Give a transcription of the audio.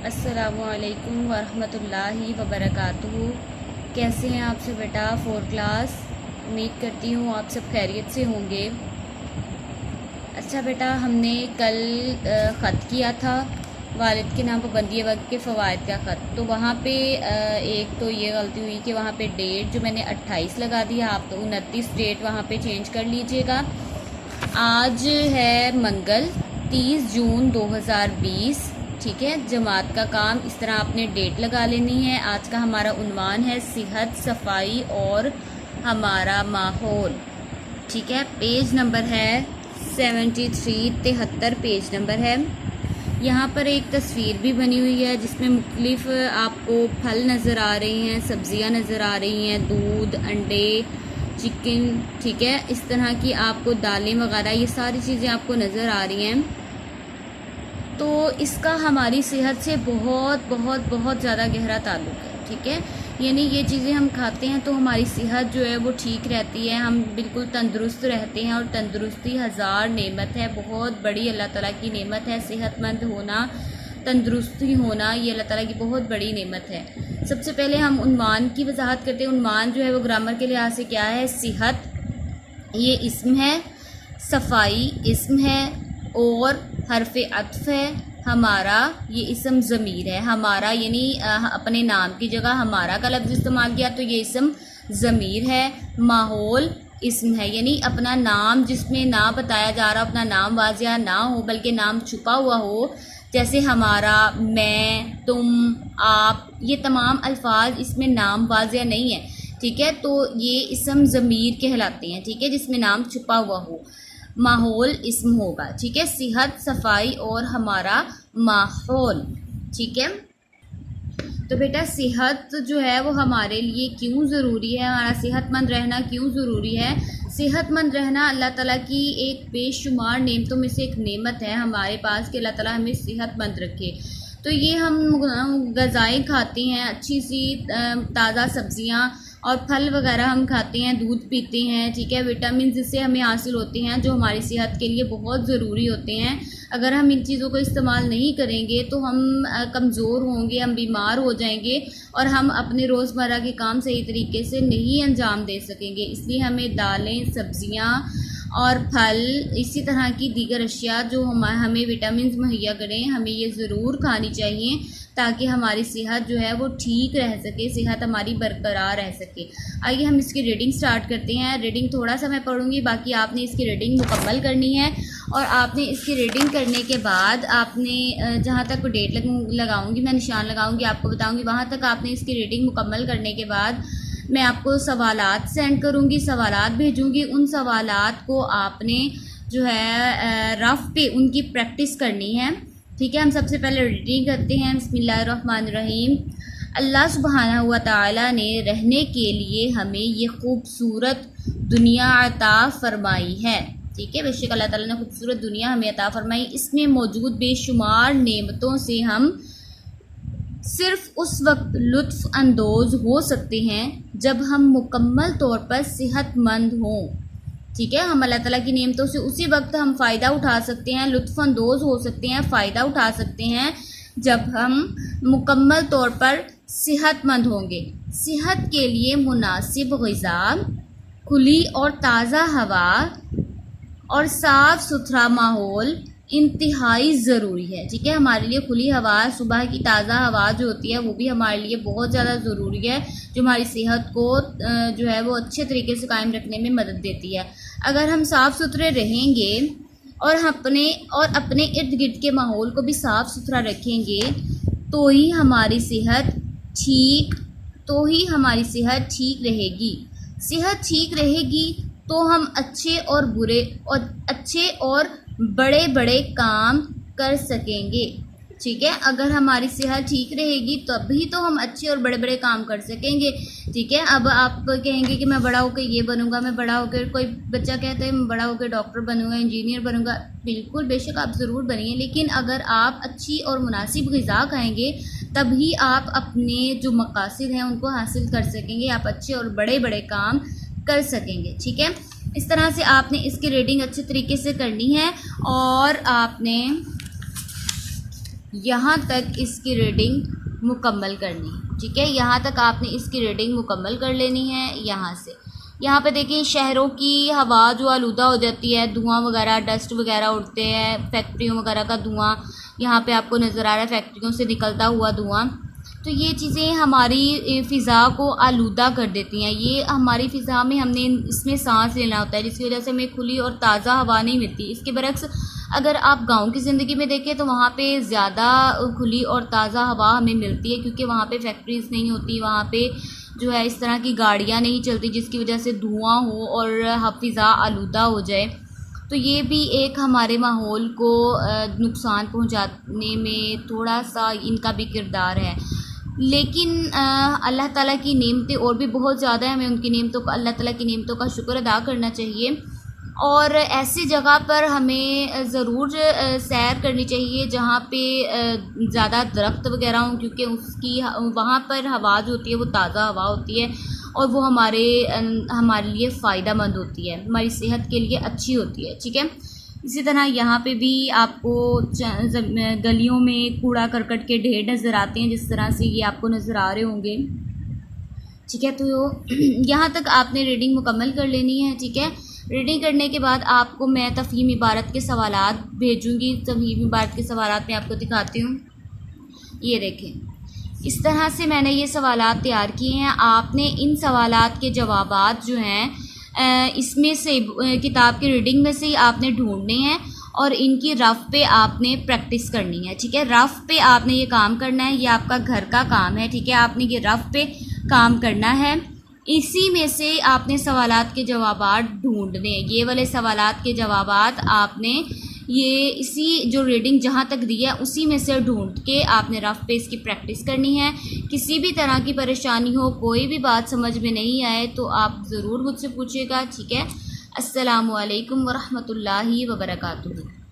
अस्सलामुअलैकुम वरहमतुल्लाहि वबरकातुहू। कैसे हैं आप सब बेटा? 4 क्लास। उम्मीद करती हूँ आप सब खैरियत से होंगे। अच्छा बेटा, हमने कल ख़त किया था वालिद के नाम पाबंदी वक्त के फ़वाइद का ख़त। तो वहाँ पे एक तो ये गलती हुई कि वहाँ पे डेट जो मैंने 28 लगा दिया, आप तो 29 डेट वहाँ पे चेंज कर लीजिएगा। आज है मंगल 30 जून 2020। ठीक है, जमात का काम इस तरह आपने डेट लगा लेनी है। आज का हमारा उन्वान है सेहत, सफाई और हमारा माहौल। ठीक है, पेज नंबर है 73 पेज नंबर है। यहाँ पर एक तस्वीर भी बनी हुई है जिसमें मुख्तलिफ आपको फल नज़र आ रही हैं, सब्जियाँ नज़र आ रही हैं, दूध, अंडे, चिकन। ठीक है, इस तरह की आपको दालें वगैरह ये सारी चीज़ें आपको नज़र आ रही हैं। तो इसका हमारी सेहत से बहुत बहुत बहुत ज़्यादा गहरा ताल्लुक़ है। ठीक है, यानी ये चीज़ें हम खाते हैं तो हमारी सेहत जो है वो ठीक रहती है, हम बिल्कुल तंदुरुस्त रहते हैं। और तंदुरुस्ती हज़ार नेमत है, बहुत बड़ी अल्लाह ताला की नेमत है। सेहतमंद होना, तंदुरुस्ती होना, ये अल्लाह ताला की बहुत बड़ी नेमत है। सबसे पहले हम उन्वान की वजाहत करते हैं। उन्वान जो है वो ग्रामर के लिहाज से क्या है? सेहत ये इस्म है, सफाई इस्म है और हरफ़े अत्फ़ है। हमारा ये इस्म ज़मीर है। हमारा यानी अपने नाम की जगह हमारा का लफ्ज़ इस्तेमाल किया तो ये इस्म ज़मीर है। माहौल इस्म है, यानी अपना नाम जिसमें ना बताया जा रहा, अपना नाम वाज़िया ना हो बल्कि नाम छुपा हुआ हो, जैसे हमारा, मैं, तुम, आप, ये तमाम अल्फाज इसमें नाम वाज़िया नहीं है। ठीक है, तो ये इस्म ज़मीर कहलाते हैं। ठीक है, जिसमें नाम छुपा हुआ हो। माहौल इस्म होगा। ठीक है, सेहत, सफाई और हमारा माहौल। ठीक है, तो बेटा सेहत जो है वो हमारे लिए क्यों ज़रूरी है? हमारा सेहतमंद रहना क्यों ज़रूरी है? सेहतमंद रहना अल्लाह ताला की एक बेशुमार नेमतों में से एक नेमत है हमारे पास कि अल्लाह ताला हमें सेहतमंद रखे। तो ये हम ग़िज़ाएँ खाते हैं, अच्छी सी ताज़ा सब्ज़ियाँ और फल वगैरह हम खाते हैं, दूध पीते हैं। ठीक है, विटामिन जिससे हमें हासिल होते हैं जो हमारी सेहत के लिए बहुत ज़रूरी होते हैं। अगर हम इन चीज़ों को इस्तेमाल नहीं करेंगे तो हम कमज़ोर होंगे, हम बीमार हो जाएंगे और हम अपने रोज़मर्रा के काम सही तरीके से नहीं अंजाम दे सकेंगे। इसलिए हमें दालें, सब्ज़ियाँ और फल, इसी तरह की दीगर अशिया जो हमें विटामिन मुहैया करें, हमें ये ज़रूर खानी चाहिए ताकि हमारी सेहत जो है वो ठीक रह सके, सेहत हमारी बरकरार रह सके। आइए हम इसकी रीडिंग स्टार्ट करते हैं। रीडिंग थोड़ा सा मैं पढ़ूंगी, बाकी आपने इसकी रीडिंग मुकम्मल करनी है। और आपने इसकी रीडिंग करने के बाद आपने जहाँ तक डेट लगाऊंगी, मैं निशान लगाऊंगी, आपको बताऊंगी, वहाँ तक आपने इसकी रीडिंग मुकम्मल करने के बाद मैं आपको सवालात सेंड करूँगी, सवालात भेजूँगी। उन सवालात को आपने जो है रफ पे उनकी प्रैक्टिस करनी है। ठीक है, हम सबसे पहले रीडिंग करते हैं। बिस्मिल्लाहिर्रहमानिर्रहीम। अल्लाह सुब्हानहू व तआला ने रहने के लिए हमें ये खूबसूरत दुनिया अता फरमाई है। ठीक है, बेशक अल्लाह ताला ने खूबसूरत दुनिया हमें अता फरमाई। इसमें मौजूद बेशुमार नेमतों से हम सिर्फ उस वक्त लुत्फ़ अंदोज़ हो सकते हैं जब हम मुकम्मल तौर पर सेहतमंद हों। ठीक है, हम अल्लाह ताला की नेमतों से उसी वक्त हम फ़ायदा उठा सकते हैं, लुत्फ़ अंदोज़ हो सकते हैं, फ़ायदा उठा सकते हैं जब हम मुकम्मल तौर पर सेहतमंद होंगे। सेहत के लिए मुनासिब ग़िज़ा, खुली और ताज़ा हवा और साफ़ सुथरा माहौल इंतहाई ज़रूरी है। ठीक है, हमारे लिए खुली हवा, सुबह की ताज़ा हवा जो होती है वो भी हमारे लिए बहुत ज़्यादा ज़रूरी है, जो हमारी सेहत को जो है वो अच्छे तरीके से कायम रखने में मदद देती है। अगर हम साफ़ सुथरे रहेंगे और अपने इर्द गिर्द के माहौल को भी साफ़ सुथरा रखेंगे तो ही हमारी सेहत ठीक रहेगी। सेहत ठीक रहेगी तो हम अच्छे और बड़े बड़े काम कर सकेंगे। ठीक है, अगर हमारी सेहत ठीक रहेगी तभी तो हम अच्छे और बड़े बड़े काम कर सकेंगे। ठीक है, अब आप कहेंगे कि मैं बड़ा होकर ये बनूंगा, मैं बड़ा होकर, कोई बच्चा कहता है मैं बड़ा होकर डॉक्टर बनूंगा, इंजीनियर बनूंगा। बिल्कुल बेशक आप ज़रूर बनिए, लेकिन अगर आप अच्छी और मुनासिब ग़िज़ा खाएंगे तभी आप अपने जो मकासद हैं उनको हासिल कर सकेंगे, आप अच्छे और बड़े बड़े काम कर सकेंगे। ठीक है, इस तरह से आपने इसकी रीडिंग अच्छे तरीके से करनी है और आपने यहाँ तक इसकी रीडिंग मुकम्मल करनी है। ठीक है, यहाँ तक आपने इसकी रीडिंग मुकम्मल कर लेनी है। यहाँ से यहाँ पे देखिए शहरों की हवा जो आलूदा हो जाती है, धुआं वगैरह, डस्ट वगैरह उड़ते हैं, फैक्ट्रियों वगैरह का धुआं यहाँ पे आपको नज़र आ रहा है, फैक्ट्रियों से निकलता हुआ धुआं। तो ये चीज़ें हमारी फ़िज़ा को आलूदा कर देती हैं। ये हमारी फ़िज़ा में हमने इसमें सांस लेना होता है, जिसकी वजह से हमें खुली और ताज़ा हवा नहीं मिलती। इसके बरक्स अगर आप गांव की ज़िंदगी में देखें तो वहाँ पे ज़्यादा खुली और ताज़ा हवा हमें मिलती है, क्योंकि वहाँ पे फैक्ट्रीज़ नहीं होती, वहाँ पे जो है इस तरह की गाड़ियाँ नहीं चलती जिसकी वजह से धुआं हो और फ़िज़ा आलूदा हो जाए। तो ये भी एक हमारे माहौल को नुकसान पहुंचाने में थोड़ा सा इनका भी किरदार है। लेकिन अल्लाह ताला की नेमतें और भी बहुत ज़्यादा है, हमें उनकी नेमतों का, अल्लाह ताला की नेमतों का शुक्र अदा करना चाहिए। और ऐसी जगह पर हमें ज़रूर सैर करनी चाहिए जहाँ पे ज़्यादा दरख्त वगैरह हों, क्योंकि उसकी वहाँ पर हवा जो होती है वो ताज़ा हवा होती है और वो हमारे लिए फ़ायदा मंद होती है, हमारी सेहत के लिए अच्छी होती है। ठीक है, इसी तरह यहाँ पे भी आपको गलियों में कूड़ा करकट के ढेर नज़र आते हैं, जिस तरह से ये आपको नज़र आ रहे होंगे। ठीक है, तो यहाँ तक आपने रीडिंग मुकम्मल कर लेनी है। ठीक है, रीडिंग करने के बाद आपको मैं तफ़हीम इबारत के सवालात भेजूँगी। तफ़हीम इबारत के सवालात मैं आपको दिखाती हूँ। ये देखें, इस तरह से मैंने ये सवालात तैयार किए हैं। आपने इन सवालात के जवाबात जो हैं इसमें से किताब की रीडिंग में से ही आपने ढूंढने हैं और इनकी रफ़ पे आपने प्रैक्टिस करनी है। ठीक है, रफ़ पे आपने ये काम करना है, ये आपका घर का काम है। ठीक है, आपने ये रफ़ पे काम करना है। इसी में से आपने सवालात के जवाबात ढूंढने हैं। ये वाले सवालात के जवाबात आपने ये इसी जो रीडिंग जहाँ तक दी है उसी में से ढूंढ के आपने रफ़ पे इसकी प्रैक्टिस करनी है। किसी भी तरह की परेशानी हो, कोई भी बात समझ में नहीं आए तो आप ज़रूर मुझसे पूछिएगा। ठीक है, अस्सलामु अलैकुम वरहमतुल्लाहि वबरकातुहू।